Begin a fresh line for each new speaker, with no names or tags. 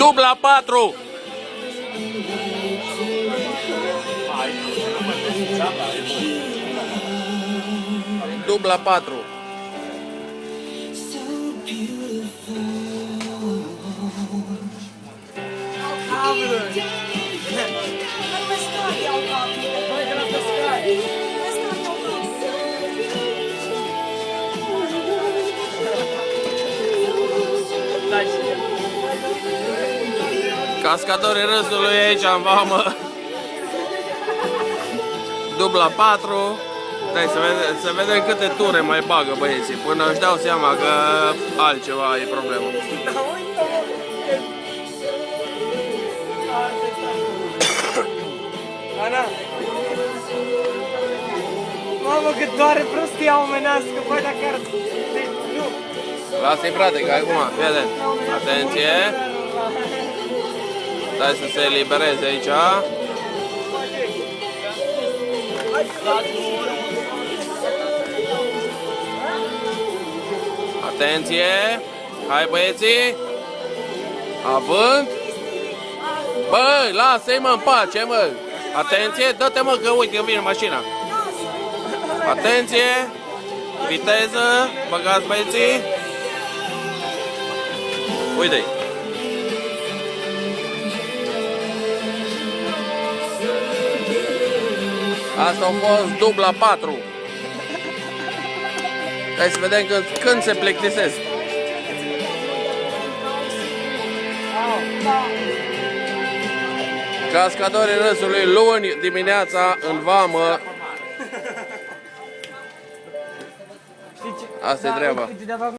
Dubla 4. Dubla 4. Cascadorii Râsului aici în vamă. Dubla 4. Dai să vedem câte ture mai bagă băieții până își dau seama că altceva e problema.
Ana! Mamă, cât doare prostia omenească, băi, dacă ar... Nu!
Lasă-i frate, că acum, fii atent. Atenție! Stai să se elibereze aici. Atenție! Hai băieții! Avânt! Băi, lasă-i mă în pace, mă! Atenție, dă-te mă că uite, vine mașina! Atenție! Viteză! Băgați băieții! Uite-i! Asta a fost dubla 4. Hai să vedem când se plictisesc. Cascadorii Râsului, luni dimineața în vamă. Asta e treaba.